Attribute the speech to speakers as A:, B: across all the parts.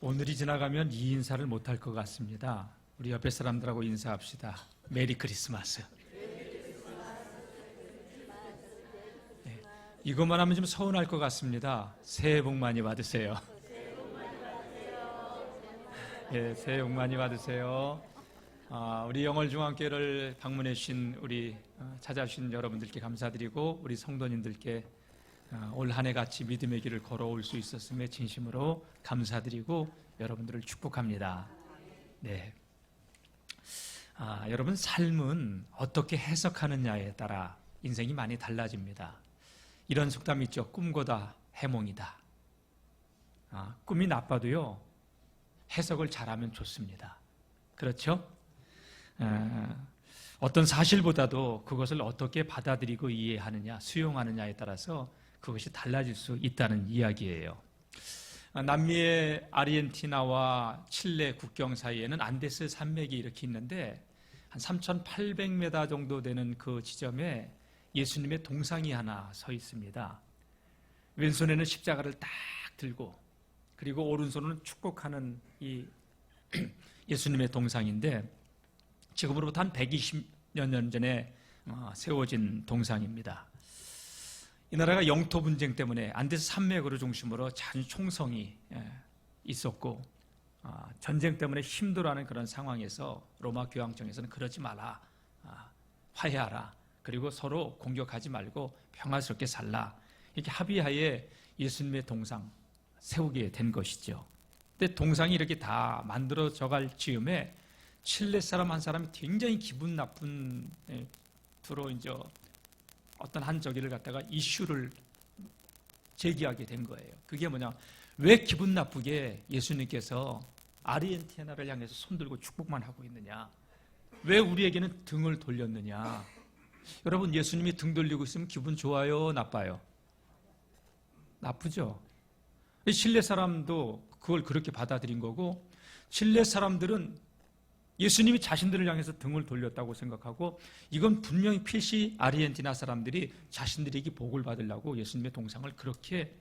A: 오늘이 지나가면 이 인사를 못할 것 같습니다. 우리 옆에 사람들하고 인사합시다. 메리 크리스마스. 네, 이것만 하면 좀 서운할 것 같습니다. 새해 복 많이 받으세요. 예, 새해 복 많이 받으세요. 우리 영월중앙교회를 방문해 주신 우리 찾아주신 여러분들께 감사드리고, 우리 성도님들께 올 한 해 같이 믿음의 길을 걸어올 수 있었음에 진심으로 감사드리고 여러분들을 축복합니다. 네. 여러분, 삶은 어떻게 해석하느냐에 따라 인생이 많이 달라집니다. 이런 속담이 있죠. 꿈보다 해몽이다. 꿈이 나빠도요, 해석을 잘하면 좋습니다. 그렇죠? 어떤 사실보다도 그것을 어떻게 받아들이고 이해하느냐, 수용하느냐에 따라서 그것이 달라질 수 있다는 이야기예요. 남미의 아르헨티나와 칠레 국경 사이에는 안데스 산맥이 이렇게 있는데, 한 3,800m 정도 되는 그 지점에 예수님의 동상이 하나 서 있습니다. 왼손에는 십자가를 딱 들고, 그리고 오른손은 축복하는 이 예수님의 동상인데, 지금으로부터 한 120여 년 전에 세워진 동상입니다. 이 나라가 영토 분쟁 때문에 안데스 산맥을 중심으로 전 총성이 있었고, 전쟁 때문에 힘들어하는 그런 상황에서 로마 교황청에서는 그러지 마라, 화해하라, 그리고 서로 공격하지 말고 평화스럽게 살라, 이렇게 합의하에 예수님의 동상 세우게 된 것이죠. 근데 동상이 이렇게 다 만들어져 갈 즈음에 칠레 사람 한 사람이 굉장히 기분 나쁜 주로 이제 어떤 한 저기를 갖다가 이슈를 제기하게 된 거예요. 그게 뭐냐? 왜 기분 나쁘게 예수님께서 아르헨티나를 향해서 손들고 축복만 하고 있느냐? 왜 우리에게는 등을 돌렸느냐? 여러분, 예수님이 등 돌리고 있으면 기분 좋아요? 나빠요? 나쁘죠? 칠레 사람도 그걸 그렇게 받아들인 거고, 칠레 사람들은 예수님이 자신들을 향해서 등을 돌렸다고 생각하고, 이건 분명히 필시 아르헨티나 사람들이 자신들에게 복을 받으려고 예수님의 동상을 그렇게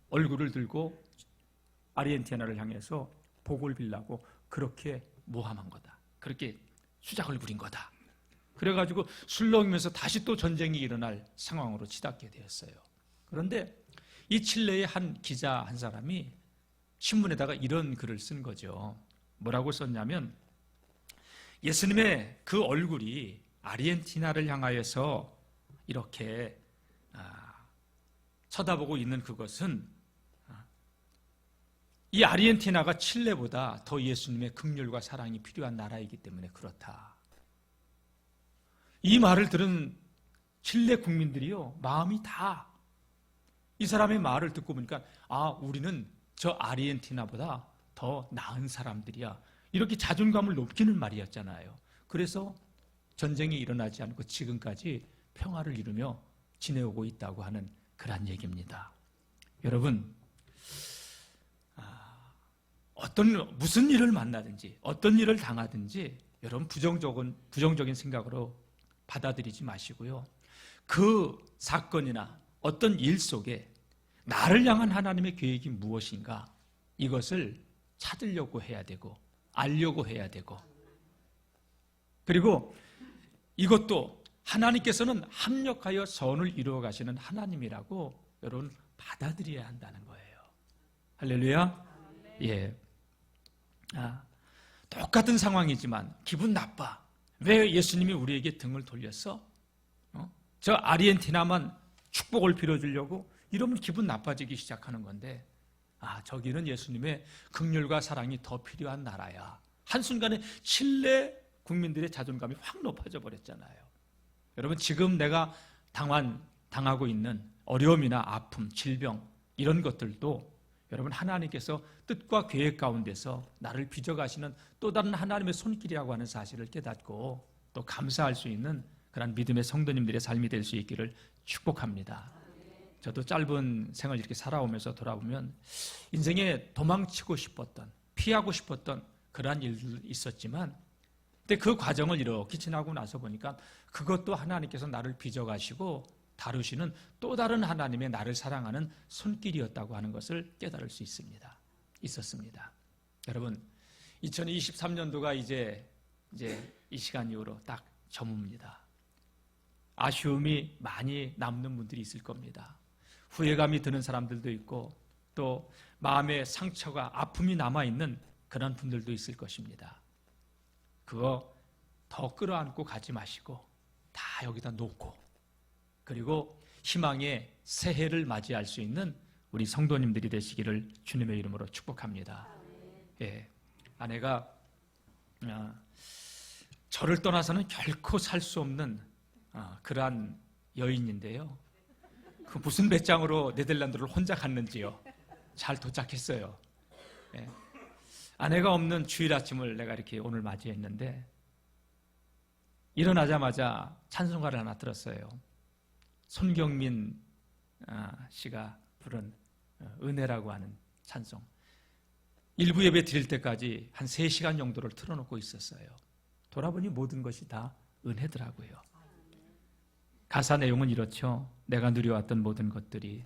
A: 얼굴을 들고 아르헨티나를 향해서 복을 빌라고 그렇게 모함한 거다. 그렇게 수작을 부린 거다. 그래가지고 술 먹으면서 다시 또 전쟁이 일어날 상황으로 치닫게 되었어요. 그런데 이 칠레의 한 기자 한 사람이 신문에다가 이런 글을 쓴 거죠. 뭐라고 썼냐면, 예수님의 그 얼굴이 아르헨티나를 향하여서 이렇게 쳐다보고 있는 그것은 이 아르헨티나가 칠레보다 더 예수님의 긍휼과 사랑이 필요한 나라이기 때문에 그렇다. 이 말을 들은 칠레 국민들이요, 마음이 다 이 사람의 말을 듣고 보니까, 우리는 저 아르헨티나보다 더 나은 사람들이야, 이렇게 자존감을 높이는 말이었잖아요. 그래서 전쟁이 일어나지 않고 지금까지 평화를 이루며 지내오고 있다고 하는 그런 얘기입니다. 여러분, 무슨 일을 만나든지 어떤 일을 당하든지 여러분 부정적인 생각으로 받아들이지 마시고요, 그 사건이나 어떤 일 속에 나를 향한 하나님의 계획이 무엇인가, 이것을 찾으려고 해야 되고 알려고 해야 되고, 그리고 이것도 하나님께서는 합력하여 선을 이루어 가시는 하나님이라고 여러분 받아들여야 한다는 거예요. 할렐루야. 예. 똑같은 상황이지만 기분 나빠. 왜 예수님이 우리에게 등을 돌렸어? 저 아르헨티나만 축복을 빌어주려고? 이러면 기분 나빠지기 시작하는 건데, 저기는 예수님의 긍휼과 사랑이 더 필요한 나라야. 한순간에 칠레 국민들의 자존감이 확 높아져 버렸잖아요. 여러분, 지금 내가 당하고 있는 어려움이나 아픔, 질병, 이런 것들도 여러분 하나님께서 뜻과 계획 가운데서 나를 빚어가시는 또 다른 하나님의 손길이라고 하는 사실을 깨닫고 또 감사할 수 있는 그런 믿음의 성도님들의 삶이 될 수 있기를 축복합니다. 저도 짧은 생을 이렇게 살아오면서 돌아보면 인생에 도망치고 싶었던, 피하고 싶었던 그러한 일들이 있었지만, 근데 그 과정을 이렇게 지나고 나서 보니까 그것도 하나님께서 나를 빚어가시고 다루시는 또 다른 하나님의 나를 사랑하는 손길이었다고 하는 것을 깨달을 수 있습니다. 있었습니다. 여러분, 2023년도가 이제 이 시간 이후로 딱 저뭅니다. 아쉬움이 많이 남는 분들이 있을 겁니다. 후회감이 드는 사람들도 있고 또 마음의 상처가 아픔이 남아있는 그런 분들도 있을 것입니다. 그거 더 끌어안고 가지 마시고 다 여기다 놓고 그리고 희망의 새해를 맞이할 수 있는 우리 성도님들이 되시기를 주님의 이름으로 축복합니다. 예, 아내가 저를 떠나서는 결코 살 수 없는 그러한 여인인데요. 그 무슨 배짱으로 네덜란드를 혼자 갔는지요. 잘 도착했어요. 예. 아내가 없는 주일 아침을 내가 이렇게 오늘 맞이했는데 일어나자마자 찬송가를 하나 들었어요. 손경민 씨가 부른 은혜라고 하는 찬송. 일부 예배 드릴 때까지 한 3시간 정도를 틀어놓고 있었어요. 돌아보니 모든 것이 다 은혜더라고요. 가사 내용은 이렇죠. 내가 누려왔던 모든 것들이,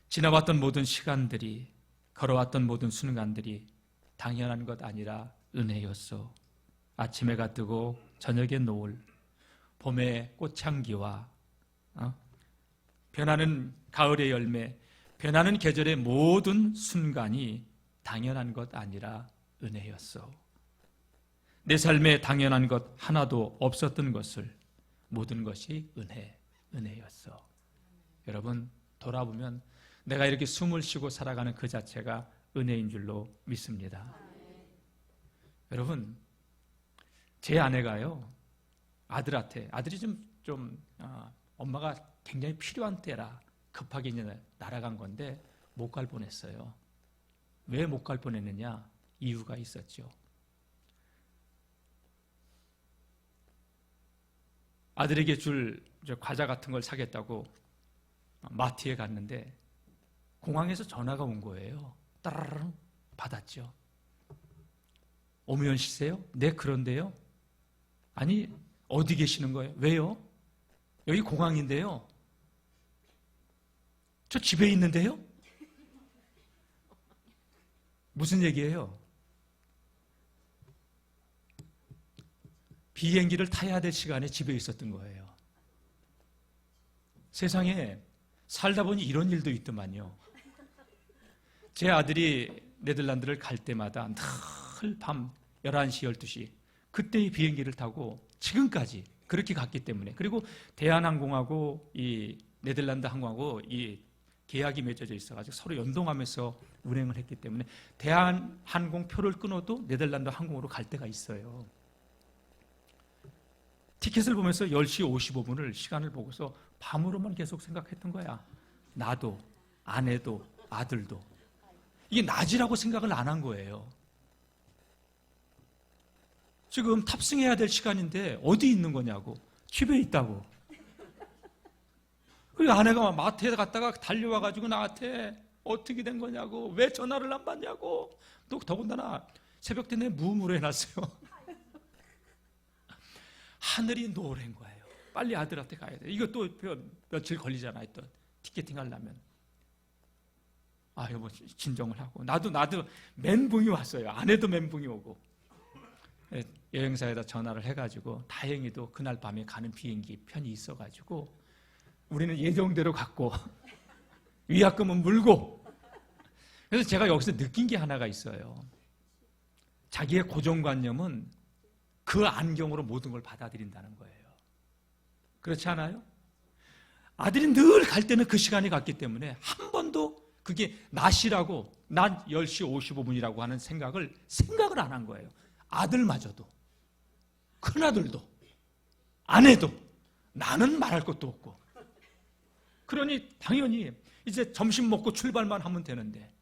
A: 지나왔던 모든 시간들이, 걸어왔던 모든 순간들이 당연한 것 아니라 은혜였소. 아침에 가 뜨고 저녁에 노을, 봄의 꽃향기와 변하는 가을의 열매, 변하는 계절의 모든 순간이 당연한 것 아니라 은혜였소. 내 삶에 당연한 것 하나도 없었던 것을 모든 것이 은혜였어. 여러분, 돌아보면 내가 이렇게 숨을 쉬고 살아가는 그 자체가 은혜인 줄로 믿습니다. 여러분, 제 아내가요, 아들이 엄마가 굉장히 필요한 때라 급하게 이제 날아간 건데 못 갈 뻔했어요. 왜 못 갈 뻔했느냐? 이유가 있었죠. 아들에게 줄 과자 같은 걸 사겠다고 마트에 갔는데 공항에서 전화가 온 거예요. 따라랑 받았죠. 오미연 씨세요? 네, 그런데요. 아니, 어디 계시는 거예요? 왜요? 여기 공항인데요. 저 집에 있는데요? 무슨 얘기예요? 비행기를 타야 될 시간에 집에 있었던 거예요. 세상에 살다 보니 이런 일도 있더만요. 제 아들이 네덜란드를 갈 때마다 늘 밤 11시, 12시 그때의 비행기를 타고 지금까지 그렇게 갔기 때문에, 그리고 대한항공하고 이 네덜란드 항공하고 이 계약이 맺어져 있어가지고 서로 연동하면서 운행을 했기 때문에 대한항공 표를 끊어도 네덜란드 항공으로 갈 때가 있어요. 티켓을 보면서 10시 55분을 시간을 보고서 밤으로만 계속 생각했던 거야. 나도, 아내도, 아들도. 이게 낮이라고 생각을 안 한 거예요. 지금 탑승해야 될 시간인데 어디 있는 거냐고. 집에 있다고. 그리고 아내가 마트에 갔다가 달려와가지고 나한테 어떻게 된 거냐고, 왜 전화를 안 받냐고. 또 더군다나 새벽 때 내 무음으로 해놨어요. 하늘이 노란 거예요. 빨리 아들한테 가야 돼. 이거 또 며칠 걸리잖아요. 또 티켓팅 하려면. 여보, 진정을 하고. 나도 멘붕이 왔어요. 아내도 멘붕이 오고. 여행사에다 전화를 해가지고 다행히도 그날 밤에 가는 비행기 편이 있어가지고 우리는 예정대로 갔고 위약금은 물고. 그래서 제가 여기서 느낀 게 하나가 있어요. 자기의 고정관념은 그 안경으로 모든 걸 받아들인다는 거예요. 그렇지 않아요? 아들이 늘 갈 때는 그 시간이 갔기 때문에 한 번도 그게 낮이라고, 낮 10시 55분이라고 하는 생각을 안 한 거예요. 아들마저도, 큰아들도, 아내도. 나는 말할 것도 없고. 그러니 당연히 이제 점심 먹고 출발만 하면 되는데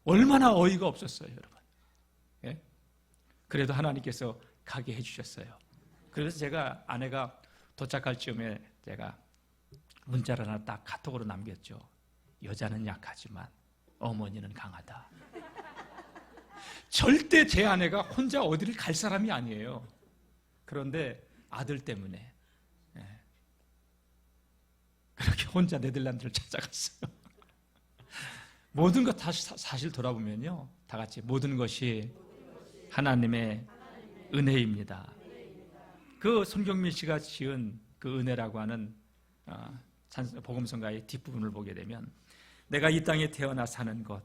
A: 얼마나 어이가 없었어요, 여러분. 예? 그래도 하나님께서 가게 해주셨어요. 그래서 제가 아내가 도착할 즈음에 제가 문자를 하나 딱 카톡으로 남겼죠. 여자는 약하지만 어머니는 강하다. 절대 제 아내가 혼자 어디를 갈 사람이 아니에요. 그런데 아들 때문에 그렇게 혼자 네덜란드를 찾아갔어요. 모든 것 다시 사실 돌아보면요, 다 같이 모든 것이 하나님의 은혜입니다. 그 손경민 씨가 지은 그 은혜라고 하는 복음성가의 뒷부분을 보게 되면, 내가 이 땅에 태어나 사는 것,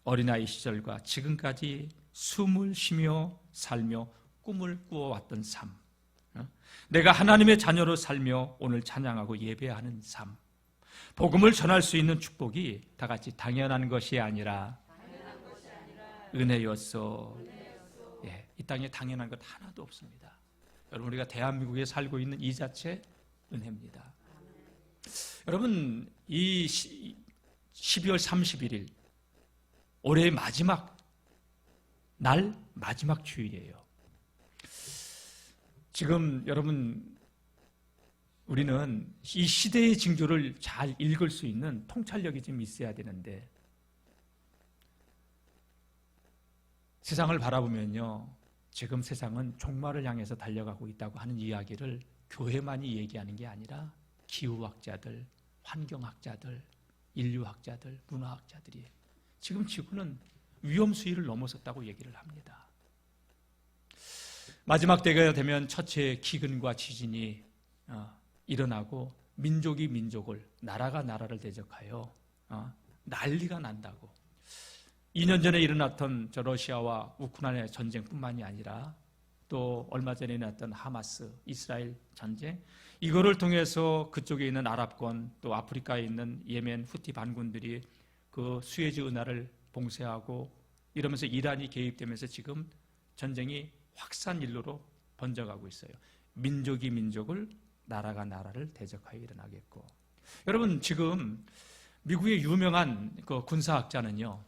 A: 어린아이 시절과 지금까지 숨을 쉬며 살며 꿈을 꾸어왔던 삶, 내가 하나님의 자녀로 살며 오늘 찬양하고 예배하는 삶, 복음을 전할 수 있는 축복이 다 같이 당연한 것이 아니라 은혜였어. 예, 이 땅에 당연한 것 하나도 없습니다. 여러분, 우리가 대한민국에 살고 있는 이 자체 은혜입니다. 여러분, 이 12월 31일 올해의 마지막 날, 마지막 주일이에요. 지금 여러분, 우리는 이 시대의 징조를 잘 읽을 수 있는 통찰력이 좀 있어야 되는데, 세상을 바라보면요, 지금 세상은 종말을 향해서 달려가고 있다고 하는 이야기를 교회만이 얘기하는 게 아니라 기후학자들, 환경학자들, 인류학자들, 문화학자들이 지금 지구는 위험 수위를 넘어섰다고 얘기를 합니다. 마지막 때가 되면 첫째 기근과 지진이 일어나고 민족이 민족을, 나라가 나라를 대적하여 난리가 난다고. 2년 전에 일어났던 저 러시아와 우크라이나의 전쟁뿐만이 아니라 또 얼마 전에 일어났던 하마스, 이스라엘 전쟁, 이거를 통해서 그쪽에 있는 아랍권, 또 아프리카에 있는 예멘 후티 반군들이 그 수에즈 운하를 봉쇄하고 이러면서 이란이 개입되면서 지금 전쟁이 확산 일로로 번져가고 있어요. 민족이 민족을, 나라가 나라를 대적하여 일어나겠고. 여러분, 지금 미국의 유명한 그 군사학자는요,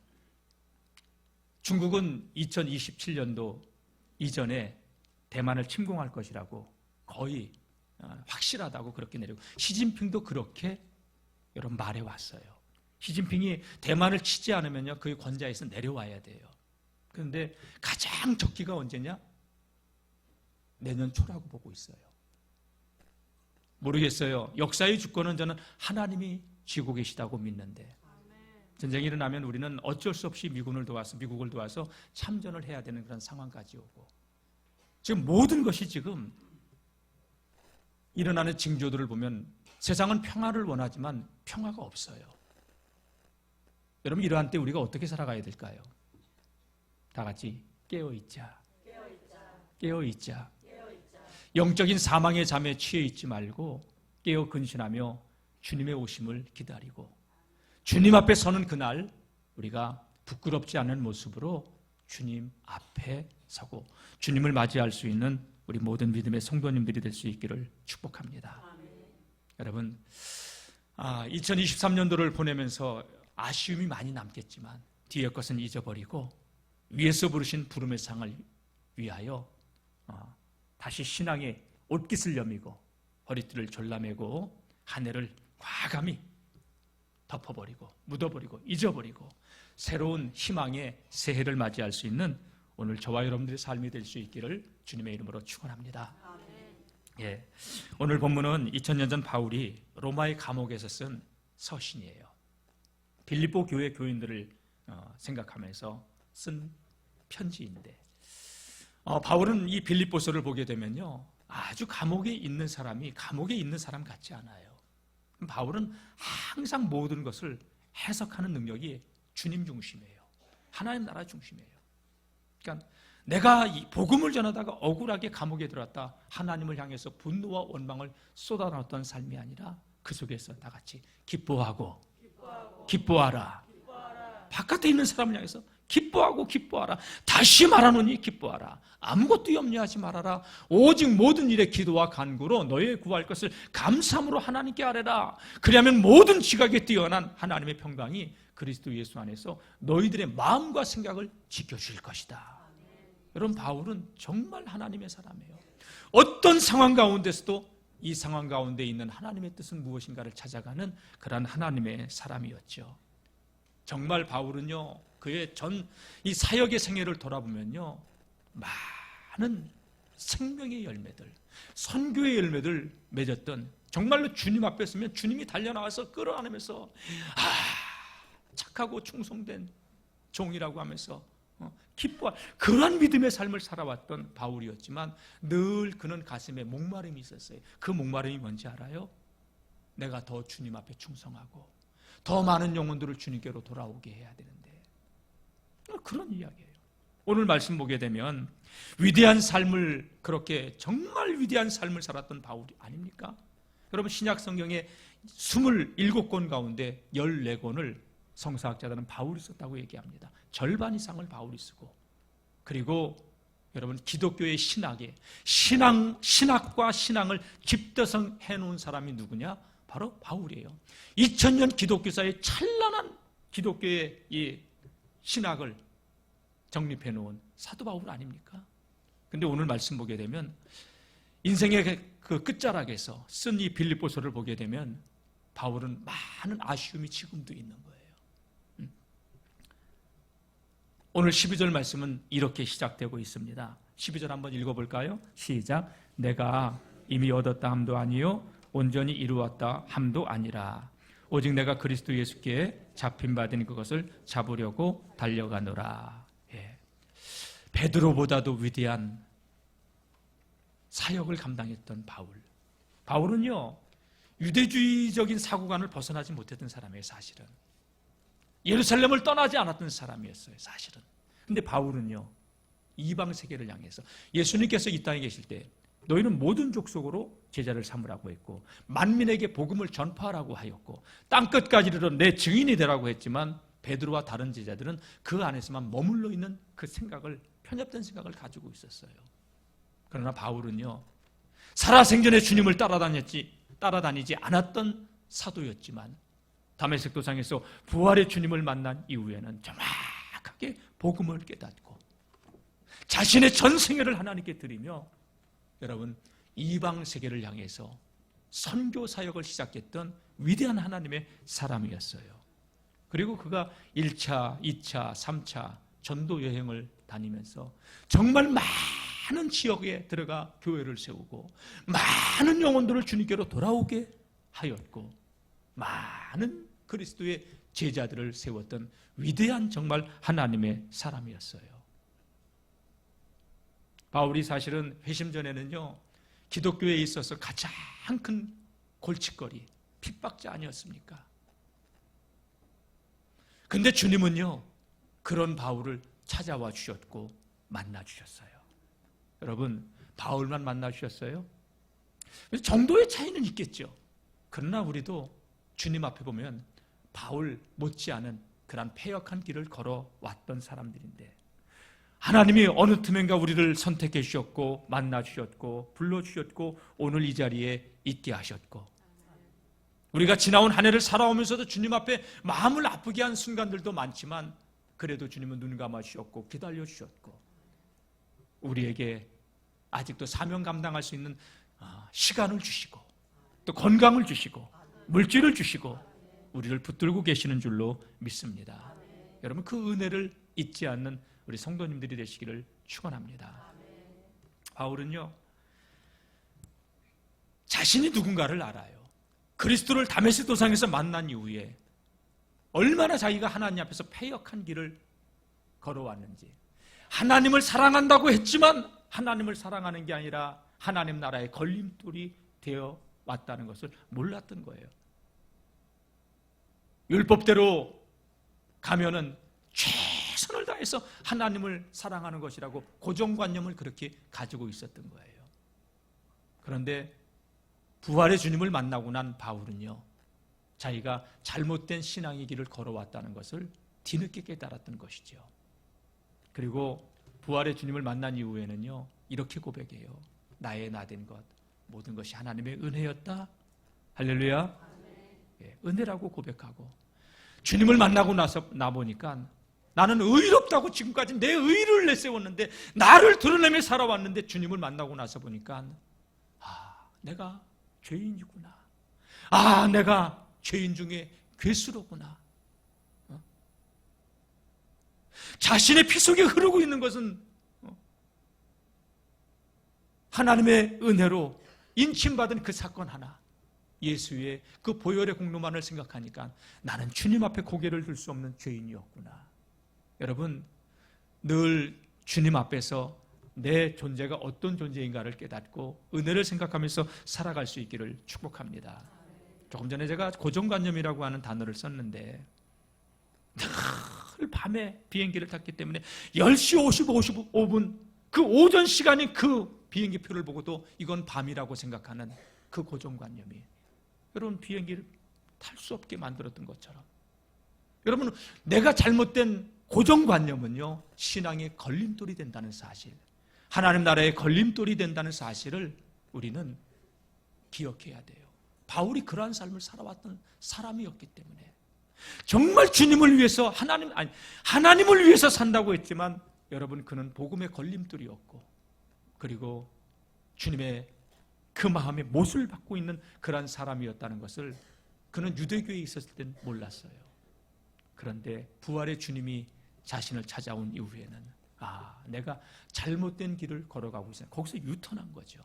A: 중국은 2027년도 이전에 대만을 침공할 것이라고 거의 확실하다고 그렇게 내리고, 시진핑도 그렇게 여러분 말해왔어요. 시진핑이 대만을 치지 않으면요, 그의 권좌에서 내려와야 돼요. 그런데 가장 적기가 언제냐? 내년 초라고 보고 있어요. 모르겠어요. 역사의 주권은 저는 하나님이 쥐고 계시다고 믿는데, 전쟁이 일어나면 우리는 어쩔 수 없이 미국을 도와서 참전을 해야 되는 그런 상황까지 오고, 지금 모든 것이 지금 일어나는 징조들을 보면 세상은 평화를 원하지만 평화가 없어요. 여러분, 이러한 때 우리가 어떻게 살아가야 될까요? 다 같이 깨어있자. 깨어있자. 영적인 사망의 잠에 취해 있지 말고 깨어 근신하며 주님의 오심을 기다리고, 주님 앞에 서는 그날 우리가 부끄럽지 않은 모습으로 주님 앞에 서고 주님을 맞이할 수 있는 우리 모든 믿음의 성도님들이 될 수 있기를 축복합니다. 여러분, 2023년도를 보내면서 아쉬움이 많이 남겠지만 뒤의 것은 잊어버리고 위에서 부르신 부름의 상을 위하여 다시 신앙의 옷깃을 여미고 허리띠를 졸라매고 한 해를 과감히 덮어버리고 묻어버리고 잊어버리고 새로운 희망의 새해를 맞이할 수 있는 오늘 저와 여러분들의 삶이 될 수 있기를 주님의 이름으로 축원합니다. 예, 오늘 본문은 2000년 전 바울이 로마의 감옥에서 쓴 서신이에요. 빌립보 교회 교인들을 생각하면서 쓴 편지인데, 바울은 이 빌립보서를 보게 되면요, 아주 감옥에 있는 사람이 감옥에 있는 사람 같지 않아요. 바울은 항상 모든 것을 해석하는 능력이 주님 중심이에요. 하나님 나라 중심이에요. 그러니까 내가 이 복음을 전하다가 억울하게 감옥에 들어왔다, 하나님을 향해서 분노와 원망을 쏟아놨던 삶이 아니라 그 속에서 다 같이 기뻐하라. 바깥에 있는 사람을 향해서 기뻐하라. 다시 말하노니 기뻐하라. 아무것도 염려하지 말아라. 오직 모든 일에 기도와 간구로 너의 구할 것을 감사함으로 하나님께 아뢰라. 그리하면 모든 지각에 뛰어난 하나님의 평강이 그리스도 예수 안에서 너희들의 마음과 생각을 지켜줄 것이다. 여러분, 바울은 정말 하나님의 사람이에요. 어떤 상황 가운데서도 이 상황 가운데 있는 하나님의 뜻은 무엇인가를 찾아가는 그런 하나님의 사람이었죠. 정말 바울은요, 그의 이 사역의 생애를 돌아보면요, 많은 생명의 열매들, 선교의 열매들 맺었던, 정말로 주님 앞에 서면 주님이 달려나와서 끌어안으면서 착하고 충성된 종이라고 하면서 기뻐 그러한 믿음의 삶을 살아왔던 바울이었지만 늘 그는 가슴에 목마름이 있었어요. 그 목마름이 뭔지 알아요? 내가 더 주님 앞에 충성하고 더 많은 영혼들을 주님께로 돌아오게 해야 되는데, 그런 이야기예요. 오늘 말씀 보게 되면 위대한 삶을, 그렇게 정말 위대한 삶을 살았던 바울이 아닙니까? 여러분, 신약 성경에 27권 가운데 14권을 성사학자들은 바울이 썼다고 얘기합니다. 절반 이상을 바울이 쓰고, 그리고 여러분, 기독교의 신학과 신앙을 집대성해 놓은 사람이 누구냐? 바로 바울이에요. 2000년 기독교사의 찬란한 기독교의 이 신학을 정립해 놓은 사도 바울 아닙니까? 근데 오늘 말씀 보게 되면 인생의 그 끝자락에서 쓴 이 빌립보서를 보게 되면 바울은 많은 아쉬움이 지금도 있는 거예요. 오늘 12절 말씀은 이렇게 시작되고 있습니다. 12절 한번 읽어볼까요? 시작. 내가 이미 얻었다 함도 아니요 온전히 이루었다 함도 아니라 오직 내가 그리스도 예수께 잡힌 바 된 그것을 잡으려고 달려가노라. 예. 베드로보다도 위대한 사역을 감당했던 바울은요, 유대주의적인 사고관을 벗어나지 못했던 사람이에요. 사실은 예루살렘을 떠나지 않았던 사람이었어요. 사실은. 근데 바울은요, 이방 세계를 향해서 예수님께서 이 땅에 계실 때 너희는 모든 족속으로 제자를 삼으라고 했고 만민에게 복음을 전파하라고 하였고 땅끝까지 이르러 내 증인이 되라고 했지만 베드로와 다른 제자들은 그 안에서만 머물러 있는 그 생각을, 편협된 생각을 가지고 있었어요. 그러나 바울은요, 살아생전에 주님을 따라다니지 않았던 사도였지만 다메섹 도상에서 부활의 주님을 만난 이후에는 정확하게 복음을 깨닫고 자신의 전생애를 하나님께 드리며 여러분, 이방 세계를 향해서 선교 사역을 시작했던 위대한 하나님의 사람이었어요. 그리고 그가 1차, 2차, 3차 전도 여행을 다니면서 정말 많은 지역에 들어가 교회를 세우고 많은 영혼들을 주님께로 돌아오게 하였고 많은 그리스도의 제자들을 세웠던 위대한 정말 하나님의 사람이었어요. 바울이 사실은 회심 전에는요, 기독교에 있어서 가장 큰 골칫거리, 핍박자 아니었습니까? 근데 주님은요, 그런 바울을 찾아와 주셨고 만나 주셨어요. 여러분, 바울만 만나 주셨어요? 정도의 차이는 있겠죠. 그러나 우리도 주님 앞에 보면 바울 못지않은 그런 패역한 길을 걸어왔던 사람들인데 하나님이 어느 틈엔가 우리를 선택해 주셨고 만나 주셨고 불러 주셨고 오늘 이 자리에 있게 하셨고 우리가 지나온 한 해를 살아오면서도 주님 앞에 마음을 아프게 한 순간들도 많지만 그래도 주님은 눈 감아 주셨고 기다려 주셨고 우리에게 아직도 사명 감당할 수 있는 시간을 주시고 또 건강을 주시고 물질을 주시고 우리를 붙들고 계시는 줄로 믿습니다. 여러분, 그 은혜를 잊지 않는 우리 성도님들이 되시기를 축원합니다. 바울은요, 자신이 누군가를 알아요. 그리스도를 다메섹 도상에서 만난 이후에 얼마나 자기가 하나님 앞에서 패역한 길을 걸어왔는지, 하나님을 사랑한다고 했지만 하나님을 사랑하는 게 아니라 하나님 나라의 걸림돌이 되어 왔다는 것을 몰랐던 거예요. 율법대로 가면은 최선을 다해서 하나님을 사랑하는 것이라고 고정관념을 그렇게 가지고 있었던 거예요. 그런데 부활의 주님을 만나고 난 바울은요, 자기가 잘못된 신앙의 길을 걸어왔다는 것을 뒤늦게 깨달았던 것이죠. 그리고 부활의 주님을 만난 이후에는요, 이렇게 고백해요. 나의 나된 것 모든 것이 하나님의 은혜였다. 할렐루야. 예, 은혜라고 고백하고 주님을 만나고 나 보니까 나는 의롭다고 지금까지 내 의를 내세웠는데 나를 드러내며 살아왔는데 주님을 만나고 나서 보니까 내가 죄인이구나. 내가 죄인 중에 괴수로구나. 자신의 피 속에 흐르고 있는 것은 하나님의 은혜로 인침받은 그 사건 하나, 예수의 그 보혈의 공로만을 생각하니까 나는 주님 앞에 고개를 들 수 없는 죄인이었구나. 여러분, 늘 주님 앞에서 내 존재가 어떤 존재인가를 깨닫고 은혜를 생각하면서 살아갈 수 있기를 축복합니다. 조금 전에 제가 고정관념이라고 하는 단어를 썼는데, 늘 밤에 비행기를 탔기 때문에 10시 55분 그 오전 시간인 그 비행기표를 보고도 이건 밤이라고 생각하는 그 고정관념이 여러분 비행기를 탈 수 없게 만들었던 것처럼, 여러분 내가 잘못된 고정관념은요 신앙의 걸림돌이 된다는 사실, 하나님 나라의 걸림돌이 된다는 사실을 우리는 기억해야 돼요. 바울이 그러한 삶을 살아왔던 사람이었기 때문에 정말 주님을 위해서 하나님을 위해서 산다고 했지만 여러분 그는 복음의 걸림돌이었고, 그리고 주님의 그 마음에 못을 받고 있는 그러한 사람이었다는 것을 그는 유대교에 있었을 땐 몰랐어요. 그런데 부활의 주님이 자신을 찾아온 이후에는 내가 잘못된 길을 걸어가고 있어요. 거기서 유턴한 거죠.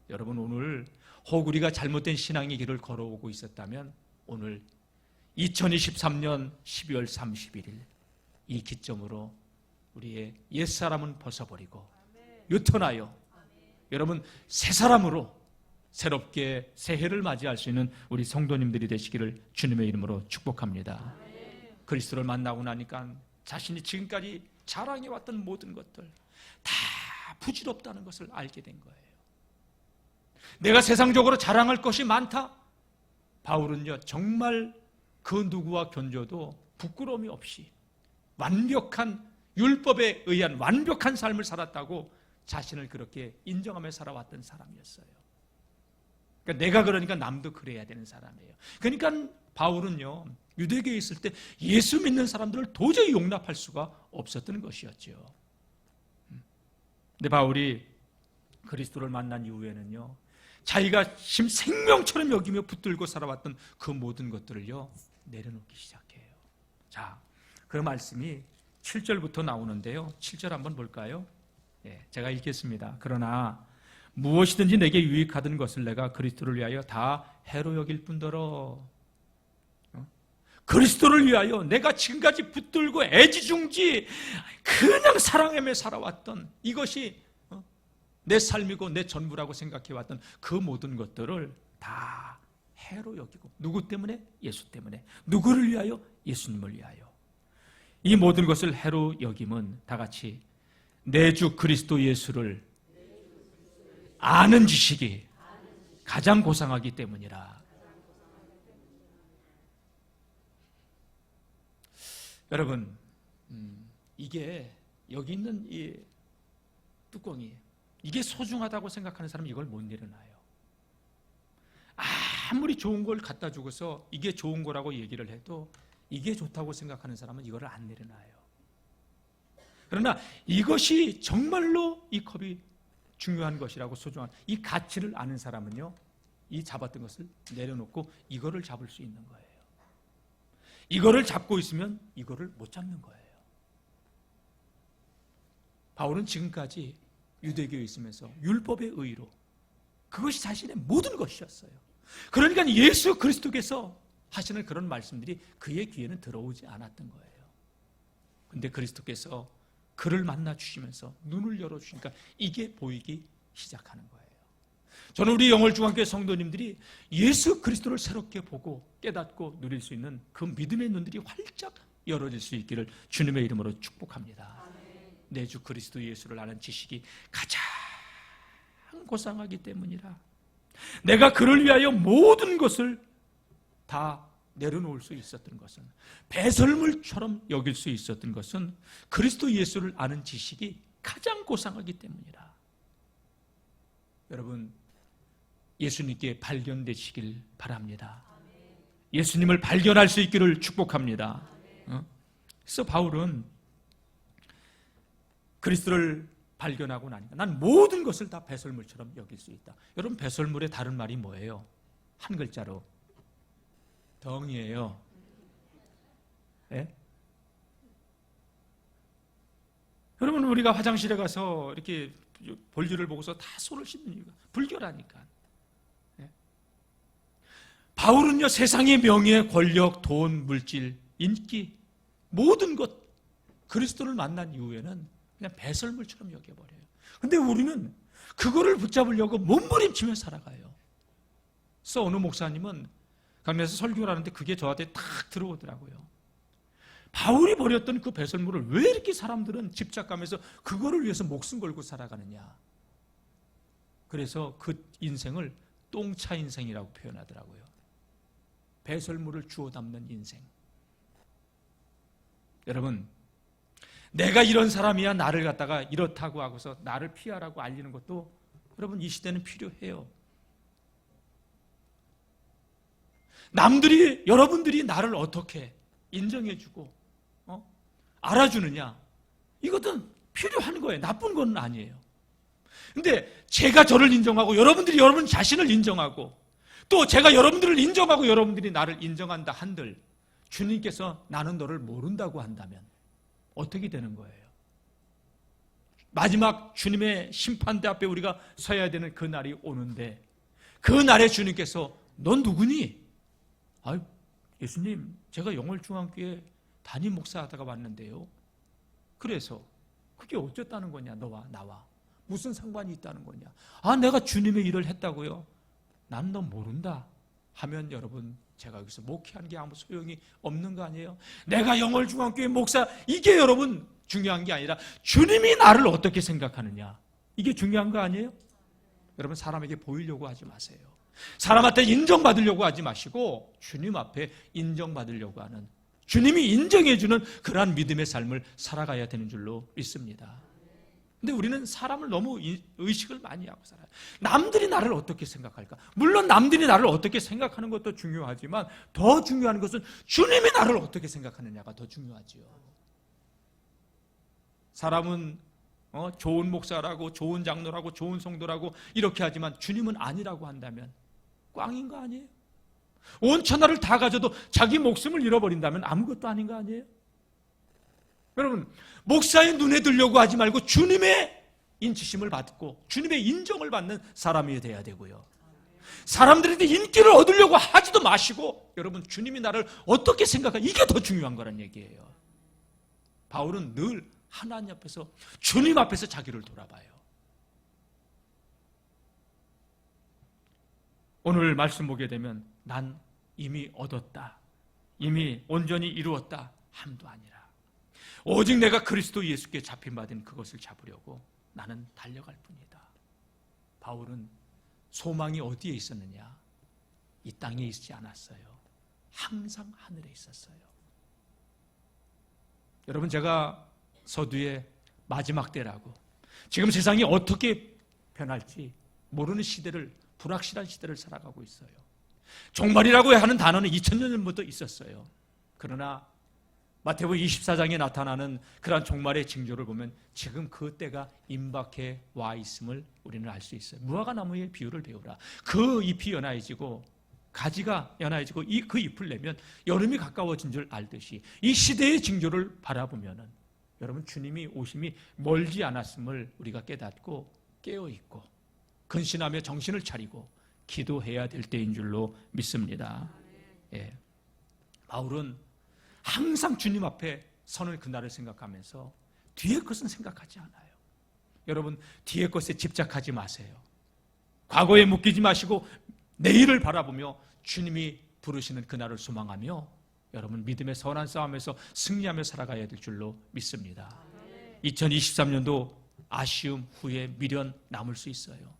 A: 여러분 오늘 혹 우리가 잘못된 신앙의 길을 걸어오고 있었다면 오늘 2023년 12월 31일 이 기점으로 우리의 옛사람은 벗어버리고 유턴하여 여러분 새 사람으로 새롭게 새해를 맞이할 수 있는 우리 성도님들이 되시기를 주님의 이름으로 축복합니다. 그리스도를 만나고 나니까 자신이 지금까지 자랑해왔던 모든 것들 다 부질없다는 것을 알게 된 거예요. 내가 세상적으로 자랑할 것이 많다? 바울은요 정말 그 누구와 견줘도 부끄러움이 없이 완벽한 율법에 의한 완벽한 삶을 살았다고 자신을 그렇게 인정하며 살아왔던 사람이었어요. 그러니까 내가 그러니까 남도 그래야 되는 사람이에요. 그러니까 바울은요 유대교에 있을 때 예수 믿는 사람들을 도저히 용납할 수가 없었던 것이었죠. 근데 바울이 그리스도를 만난 이후에는요 자기가 생명처럼 여기며 붙들고 살아왔던 그 모든 것들을요 내려놓기 시작해요. 자, 그 말씀이 7절부터 나오는데요 7절 한번 볼까요? 제가 읽겠습니다. 그러나 무엇이든지 내게 유익하던 것을 내가 그리스도를 위하여 다 해로 여길 뿐더러, 그리스도를 위하여 내가 지금까지 붙들고 애지중지 그냥 사랑하며 살아왔던 이것이 내 삶이고 내 전부라고 생각해왔던 그 모든 것들을 다 해로 여기고, 누구 때문에? 예수 때문에. 누구를 위하여? 예수님을 위하여. 이 모든 것을 해로 여김은 다 같이 내 주 그리스도 예수를 아는 지식이 가장 고상하기 때문이라. 여러분, 이게 여기 있는 이 뚜껑이 이게 소중하다고 생각하는 사람은 이걸 못 내려놔요. 아무리 좋은 걸 갖다 주고서 이게 좋은 거라고 얘기를 해도 이게 좋다고 생각하는 사람은 이거를 안 내려놔요. 그러나 이것이 정말로 이 컵이 중요한 것이라고 소중한 이 가치를 아는 사람은요 이 잡았던 것을 내려놓고 이거를 잡을 수 있는 거예요. 이거를 잡고 있으면 이거를 못 잡는 거예요. 바울은 지금까지 유대교에 있으면서 율법의 의로 그것이 자신의 모든 것이었어요. 그러니까 예수 그리스도께서 하시는 그런 말씀들이 그의 귀에는 들어오지 않았던 거예요. 그런데 그리스도께서 그를 만나 주시면서 눈을 열어주시니까 이게 보이기 시작하는 거예요. 저는 우리 영월중앙교회 성도님들이 예수 그리스도를 새롭게 보고 깨닫고 누릴 수 있는 그 믿음의 눈들이 활짝 열어질 수 있기를 주님의 이름으로 축복합니다. 내 주 그리스도 예수를 아는 지식이 가장 고상하기 때문이라. 내가 그를 위하여 모든 것을 다 내려놓을 수 있었던 것은, 배설물처럼 여길 수 있었던 것은 그리스도 예수를 아는 지식이 가장 고상하기 때문이라. 여러분, 예수님께 발견되시길 바랍니다. 예수님을 발견할 수 있기를 축복합니다. 그래서 바울은 그리스도를 발견하고 나니까 난 모든 것을 다 배설물처럼 여길 수 있다. 여러분, 배설물의 다른 말이 뭐예요? 한 글자로 덩이에요. 예? 여러분, 우리가 화장실에 가서 이렇게 볼일을 보고서 다 손을 씻는 이유가 불결하니까. 예? 바울은요, 세상의 명예, 권력, 돈, 물질, 인기, 모든 것, 그리스도를 만난 이후에는 그냥 배설물처럼 여겨버려요. 근데 우리는 그거를 붙잡으려고 몸부림치며 살아가요. 그래서 어느 목사님은 강연에서 설교를 하는데 그게 저한테 탁 들어오더라고요. 바울이 버렸던 그 배설물을 왜 이렇게 사람들은 집착하면서 그거를 위해서 목숨 걸고 살아가느냐. 그래서 그 인생을 똥차 인생이라고 표현하더라고요. 배설물을 주워 담는 인생. 여러분, 내가 이런 사람이야 나를 갖다가 이렇다고 하고서 나를 피하라고 알리는 것도 여러분 이 시대는 필요해요. 남들이, 여러분들이 나를 어떻게 인정해주고 알아주느냐, 이것은 필요한 거예요. 나쁜 건 아니에요. 근데 제가 저를 인정하고 여러분들이 여러분 자신을 인정하고 또 제가 여러분들을 인정하고 여러분들이 나를 인정한다 한들 주님께서 나는 너를 모른다고 한다면 어떻게 되는 거예요? 마지막 주님의 심판대 앞에 우리가 서야 되는 그 날이 오는데 그 날에 주님께서 넌 누구니? 아유, 예수님, 제가 영월중앙교회 담임 목사하다가 왔는데요. 그래서 그게 어쨌다는 거냐, 너와 나와 무슨 상관이 있다는 거냐? 아, 내가 주님의 일을 했다고요? 난 너 모른다 하면 여러분, 제가 여기서 목회한 게 아무 소용이 없는 거 아니에요? 내가 영월중앙교회 목사, 이게 여러분 중요한 게 아니라 주님이 나를 어떻게 생각하느냐, 이게 중요한 거 아니에요? 여러분, 사람에게 보이려고 하지 마세요. 사람한테 인정받으려고 하지 마시고 주님 앞에 인정받으려고 하는, 주님이 인정해주는 그러한 믿음의 삶을 살아가야 되는 줄로 믿습니다. 근데 우리는 사람을 너무 의식을 많이 하고 살아요. 남들이 나를 어떻게 생각할까? 물론 남들이 나를 어떻게 생각하는 것도 중요하지만 더 중요한 것은 주님이 나를 어떻게 생각하느냐가 더 중요하지요. 사람은 좋은 목사라고, 좋은 장로라고, 좋은 성도라고 이렇게 하지만 주님은 아니라고 한다면 꽝인 거 아니에요? 온 천하를 다 가져도 자기 목숨을 잃어버린다면 아무것도 아닌 거 아니에요? 여러분, 목사의 눈에 들려고 하지 말고 주님의 인치심을 받고 주님의 인정을 받는 사람이 돼야 되고요. 사람들한테 인기를 얻으려고 하지도 마시고 여러분, 주님이 나를 어떻게 생각하냐, 이게 더 중요한 거란 얘기예요. 바울은 늘 하나님 앞에서, 주님 앞에서 자기를 돌아봐요. 오늘 말씀 보게 되면 난 이미 얻었다, 이미 온전히 이루었다 함도 아니라 오직 내가 그리스도 예수께 잡힌 바된 그것을 잡으려고 나는 달려갈 뿐이다. 바울은 소망이 어디에 있었느냐? 이 땅에 있지 않았어요. 항상 하늘에 있었어요. 여러분, 제가 서두에 마지막 때라고, 지금 세상이 어떻게 변할지 모르는 시대를, 불확실한 시대를 살아가고 있어요. 종말이라고 하는 단어는 2000년 전부터 있었어요. 그러나 마태복음 24장에 나타나는 그러한 종말의 징조를 보면 지금 그 때가 임박해 와 있음을 우리는 알 수 있어요. 무화과나무의 비유를 배우라. 그 잎이 연하해지고 가지가 연하해지고 그 잎을 내면 여름이 가까워진 줄 알듯이 이 시대의 징조를 바라보면은 여러분, 주님이 오심이 멀지 않았음을 우리가 깨닫고 깨어있고 근신하며 정신을 차리고 기도해야 될 때인 줄로 믿습니다. 예. 바울은 항상 주님 앞에 서는 그날을 생각하면서 뒤의 것은 생각하지 않아요. 여러분, 뒤의 것에 집착하지 마세요. 과거에 묶이지 마시고 내일을 바라보며 주님이 부르시는 그날을 소망하며 여러분, 믿음의 선한 싸움에서 승리하며 살아가야 될 줄로 믿습니다. 2023년도 아쉬움, 후회, 미련 남을 수 있어요.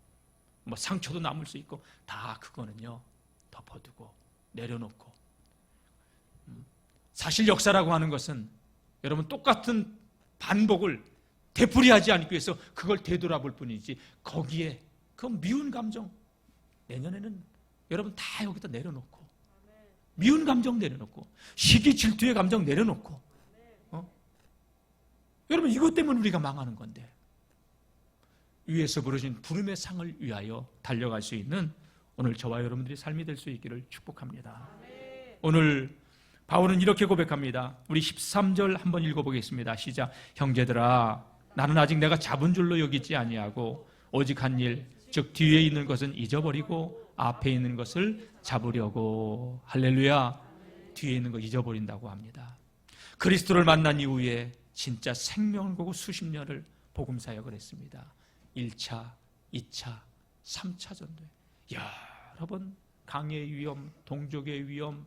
A: 상처도 남을 수 있고 다 그거는요 덮어두고 내려놓고, 사실 역사라고 하는 것은 여러분 똑같은 반복을 되풀이하지 않기 위해서 그걸 되돌아볼 뿐이지, 거기에 그 미운 감정 내년에는 여러분 다 여기다 내려놓고, 미운 감정 내려놓고, 시기 질투의 감정 내려놓고, 여러분 이것 때문에 우리가 망하는 건데 위에서 부르신 부름의 상을 위하여 달려갈 수 있는 오늘 저와 여러분들이 삶이 될 수 있기를 축복합니다. 오늘 바울은 이렇게 고백합니다. 우리 13절 한번 읽어보겠습니다. 시작. 형제들아, 나는 아직 내가 잡은 줄로 여기지 아니하고 오직 한 일, 즉 뒤에 있는 것은 잊어버리고 앞에 있는 것을 잡으려고. 할렐루야. 뒤에 있는 거 잊어버린다고 합니다. 그리스도를 만난 이후에 진짜 생명을 보고 수십 년을 복음 사역을 했습니다. 1차, 2차, 3차 전도에 여러 번 강의 위험, 동족의 위험,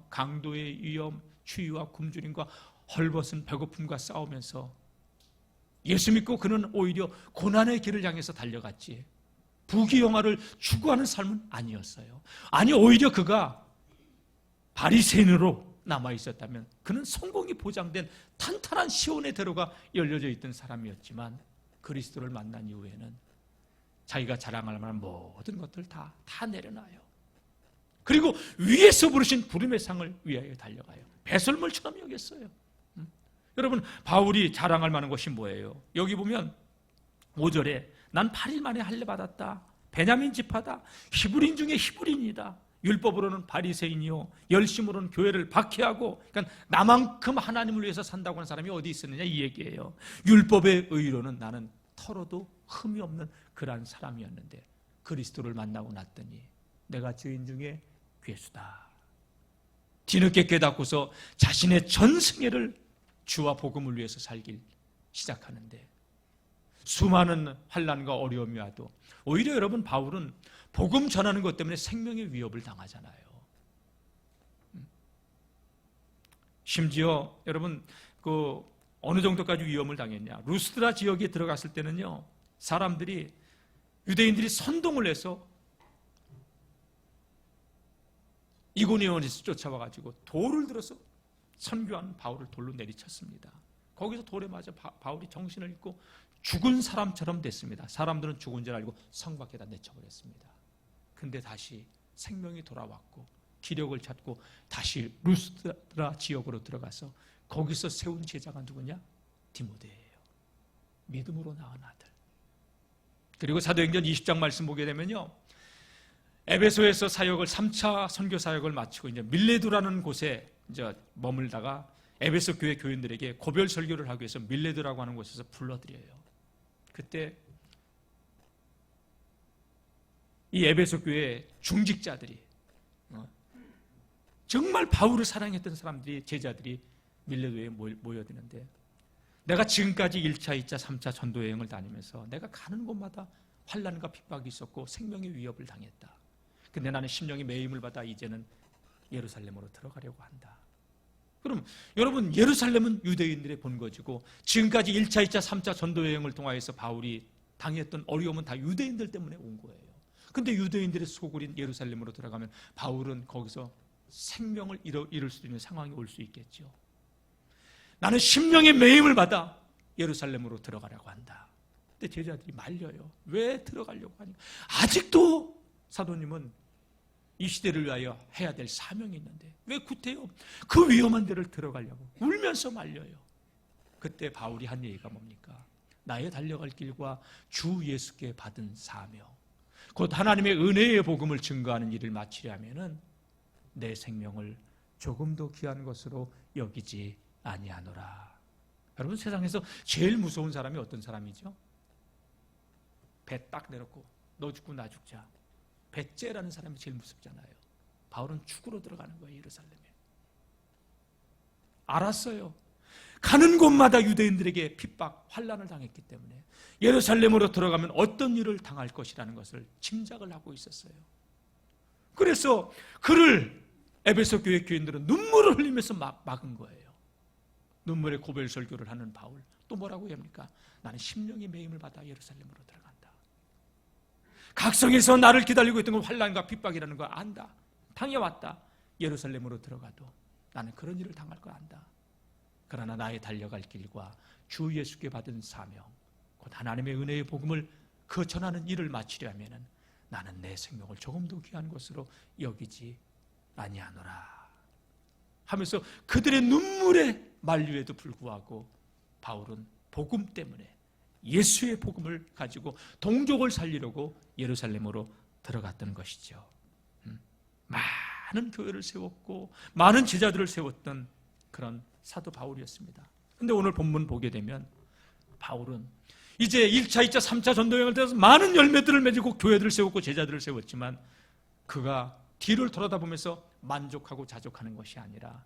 A: 강도의 위험, 추위와 굶주림과 헐벗은 배고픔과 싸우면서 예수 믿고 그는 오히려 고난의 길을 향해서 달려갔지 부귀영화를 추구하는 삶은 아니었어요. 아니 오히려 그가 바리새인으로 남아있었다면 그는 성공이 보장된 탄탄한 시온의 대로가 열려져 있던 사람이었지만 그리스도를 만난 이후에는 자기가 자랑할 만한 모든 것들 다 내려놔요. 그리고 위에서 부르신 부름의 상을 위하여 달려가요. 배설물처럼 여겼어요. 여러분 바울이 자랑할 만한 것이 뭐예요? 여기 보면 5절에 난 8일 만에 할례 받았다. 베냐민 지파다. 히브리인 중에 히브리인이다. 율법으로는 바리새인이요 열심으로는 교회를 박해하고, 그러니까 나만큼 하나님을 위해서 산다고 하는 사람이 어디 있었느냐 이 얘기예요. 율법의 의로는 나는 털어도 흠이 없는 그러한 사람이었는데 그리스도를 만나고 났더니 내가 죄인 중에 괴수다. 뒤늦게 깨닫고서 자신의 전 생애를 주와 복음을 위해서 살길 시작하는데 수많은 환난과 어려움이 와도 오히려 여러분 바울은 복음 전하는 것 때문에 생명의 위협을 당하잖아요. 심지어 여러분 그 어느 정도까지 위험을 당했냐? 루스드라 지역에 들어갔을 때는요 사람들이 유대인들이 선동을 해서 이고니온에서 쫓아와가지고 돌을 들어서 선교하는 바울을 돌로 내리쳤습니다. 거기서 돌에 맞아 바울이 정신을 잃고 죽은 사람처럼 됐습니다. 사람들은 죽은 줄 알고 성 밖에다 내쳐버렸습니다. 근데 다시 생명이 돌아왔고 기력을 찾고 다시 루스드라 지역으로 들어가서 거기서 세운 제자가 누구냐? 디모데예요. 믿음으로 낳은 아들. 그리고 사도행전 20장 말씀 보게 되면요 에베소에서 사역을 3차 선교 사역을 마치고 이제 밀레도라는 곳에 이제 머물다가 에베소 교회 교인들에게 고별 설교를 하기 위해서 밀레도라고 하는 곳에서 불러드려요. 그때 이 에베소 교회 중직자들이 정말 바울을 사랑했던 사람들이 제자들이 밀레도에 모여드는데 내가 지금까지 1차, 2차, 3차 전도 여행을 다니면서 내가 가는 곳마다 환난과 핍박이 있었고 생명의 위협을 당했다. 근데 나는 심령의 매임을 받아 이제는 예루살렘으로 들어가려고 한다. 그럼 여러분 예루살렘은 유대인들의 본거지고 지금까지 1차, 2차, 3차 전도 여행을 통하여서 바울이 당했던 어려움은 다 유대인들 때문에 온 거예요. 근데 유대인들의 소굴인 예루살렘으로 들어가면 바울은 거기서 생명을 잃을 수 있는 상황이 올 수 있겠죠. 나는 심령의 매임을 받아 예루살렘으로 들어가려고 한다. 근데 제자들이 말려요. 왜 들어가려고 하냐? 아직도 사도님은 이 시대를 위하여 해야 될 사명이 있는데 왜 구태여 그 위험한 데를 들어가려고 울면서 말려요. 그때 바울이 한 얘기가 뭡니까? 나의 달려갈 길과 주 예수께 받은 사명, 곧 하나님의 은혜의 복음을 증거하는 일을 마치려면은 내 생명을 조금도 귀한 것으로 여기지 아니하노라. 여러분 세상에서 제일 무서운 사람이 어떤 사람이죠? 배 딱 내놓고 너 죽고 나 죽자. 배째라는 사람이 제일 무섭잖아요. 바울은 죽으러 들어가는 거예요. 예루살렘에. 알았어요. 가는 곳마다 유대인들에게 핍박, 환난을 당했기 때문에 예루살렘으로 들어가면 어떤 일을 당할 것이라는 것을 짐작을 하고 있었어요. 그래서 그를 에베소 교회 교인들은 눈물을 흘리면서 막은 거예요. 눈물의 고별 설교를 하는 바울. 또 뭐라고 합니까? 나는 심령의 매임을 받아 예루살렘으로 들어간다. 각성에서 나를 기다리고 있던 건 환난과 핍박이라는 거 안다. 당해왔다. 예루살렘으로 들어가도 나는 그런 일을 당할 거 안다. 그러나 나의 달려갈 길과 주 예수께 받은 사명, 곧 하나님의 은혜의 복음을 그 전하는 일을 마치려면 나는 내 생명을 조금도 귀한 것으로 여기지 아니하노라 하면서 그들의 눈물의 만류에도 불구하고 바울은 복음 때문에 예수의 복음을 가지고 동족을 살리려고 예루살렘으로 들어갔던 것이죠. 많은 교회를 세웠고 많은 제자들을 세웠던 그런 사도 바울이었습니다. 그런데 오늘 본문 보게 되면 바울은 이제 1차, 2차, 3차 전도여행을 통해서 많은 열매들을 맺고 교회들을 세웠고 제자들을 세웠지만 그가 뒤를 돌아다보면서 만족하고 자족하는 것이 아니라,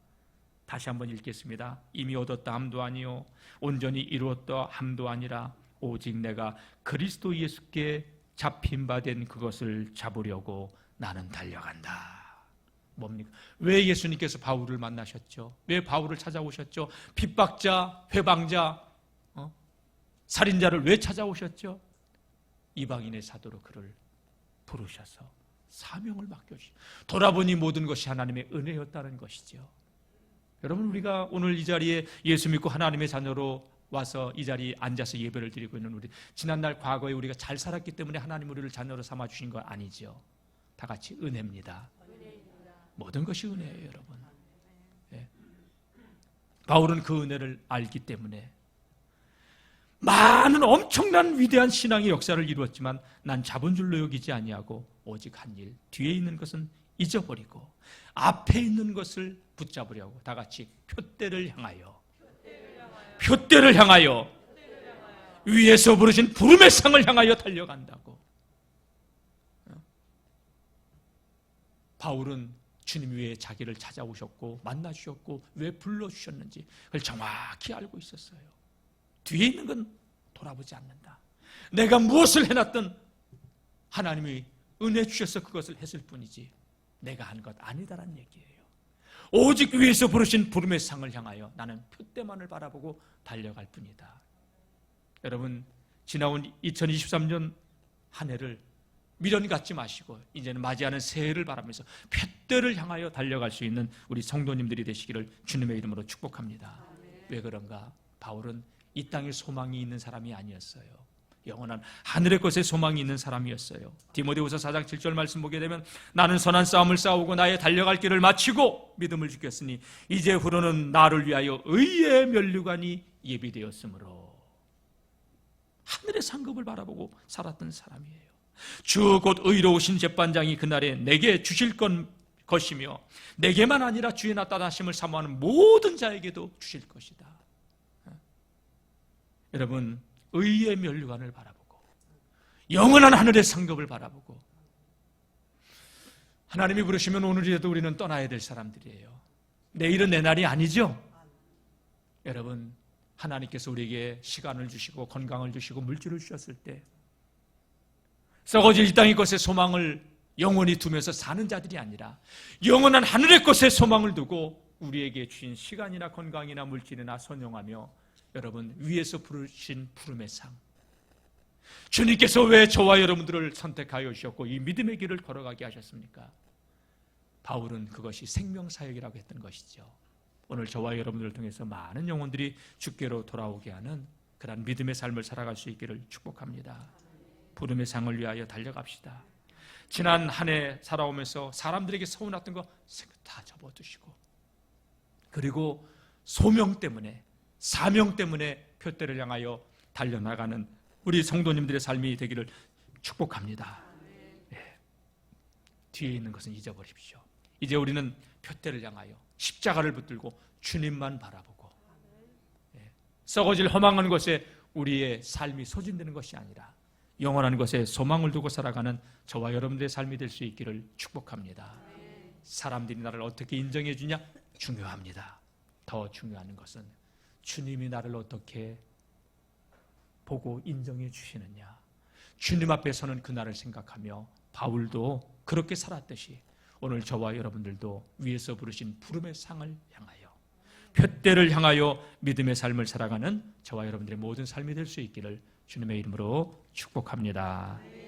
A: 다시 한번 읽겠습니다. 이미 얻었다 함도 아니요 온전히 이루었다 함도 아니라 오직 내가 그리스도 예수께 잡힌 바 된 그것을 잡으려고 나는 달려간다. 뭡니까? 왜 예수님께서 바울을 만나셨죠? 왜 바울을 찾아오셨죠? 핍박자, 회방자, 살인자를 왜 찾아오셨죠? 이방인의 사도로 그를 부르셔서 사명을 맡겨주시고, 돌아보니 모든 것이 하나님의 은혜였다는 것이죠. 여러분, 우리가 오늘 이 자리에 예수 믿고 하나님의 자녀로 와서 이 자리에 앉아서 예배를 드리고 있는 우리, 지난날 과거에 우리가 잘 살았기 때문에 하나님 우리를 자녀로 삼아주신 거 아니죠. 다 같이 은혜입니다. 모든 것이 은혜예요, 여러분. 예. 바울은 그 은혜를 알기 때문에 많은 엄청난 위대한 신앙의 역사를 이루었지만, 난 잡은 줄로 여기지 아니하고 오직 한 일, 뒤에 있는 것은 잊어버리고 앞에 있는 것을 붙잡으려고, 다 같이 표대를 향하여, 표대를 향하여, 위에서 부르신 부름의 상을 향하여 달려간다고. 바울은 주님 위에 자기를 찾아오셨고 만나주셨고 왜 불러주셨는지 그걸 정확히 알고 있었어요. 뒤에 있는 건 돌아보지 않는다. 내가 무엇을 해놨든 하나님이 은혜 주셔서 그것을 했을 뿐이지 내가 한 것 아니다라는 얘기예요. 오직 위에서 부르신 부름의 상을 향하여 나는 표대만을 바라보고 달려갈 뿐이다. 여러분, 지나온 2023년 한 해를 미련 갖지 마시고 이제는 맞이하는 새해를 바라면서 표대를 향하여 달려갈 수 있는 우리 성도님들이 되시기를 주님의 이름으로 축복합니다. 왜 그런가? 바울은 이 땅에 소망이 있는 사람이 아니었어요. 영원한 하늘의 것에 소망이 있는 사람이었어요. 디모데후서 4장 7절 말씀 보게 되면, 나는 선한 싸움을 싸우고 나의 달려갈 길을 마치고 믿음을 지켰으니 이제 후로는 나를 위하여 의의 면류관이 예비되었으므로, 하늘의 상급을 바라보고 살았던 사람이에요. 주 곧 의로우신 재판장이 그날에 내게 주실 것이며 내게만 아니라 주의 나타나심을 사모하는 모든 자에게도 주실 것이다. 여러분, 의의 면류관을 바라보고 영원한 하늘의 상급을 바라보고, 하나님이 부르시면 오늘이라도 우리는 떠나야 될 사람들이에요. 내일은 내 날이 아니죠. 여러분, 하나님께서 우리에게 시간을 주시고 건강을 주시고 물질을 주셨을 때 썩어질 이 땅의 것에 소망을 영원히 두면서 사는 자들이 아니라 영원한 하늘의 것에 소망을 두고 우리에게 주신 시간이나 건강이나 물질이나 선용하며, 여러분, 위에서 부르신 부름의 상, 주님께서 왜 저와 여러분들을 선택하여 주셨고 이 믿음의 길을 걸어가게 하셨습니까? 바울은 그것이 생명사역이라고 했던 것이죠. 오늘 저와 여러분들을 통해서 많은 영혼들이 주께로 돌아오게 하는 그런 믿음의 삶을 살아갈 수 있기를 축복합니다. 부름의 상을 위하여 달려갑시다. 지난 한 해 살아오면서 사람들에게 서운했던 거 다 접어두시고, 그리고 소명 때문에, 사명 때문에 표대를 향하여 달려나가는 우리 성도님들의 삶이 되기를 축복합니다. 네. 뒤에 있는 것은 잊어버리십시오. 이제 우리는 표대를 향하여 십자가를 붙들고 주님만 바라보고, 네. 썩어질 허망한 것에 우리의 삶이 소진되는 것이 아니라 영원한 것에 소망을 두고 살아가는 저와 여러분들의 삶이 될 수 있기를 축복합니다. 사람들이 나를 어떻게 인정해 주냐? 중요합니다. 더 중요한 것은 주님이 나를 어떻게 보고 인정해 주시느냐. 주님 앞에 서는 그날을 생각하며 바울도 그렇게 살았듯이 오늘 저와 여러분들도 위에서 부르신 부름의 상을 향하여, 표대를 향하여 믿음의 삶을 살아가는 저와 여러분들의 모든 삶이 될 수 있기를 주님의 이름으로 축복합니다.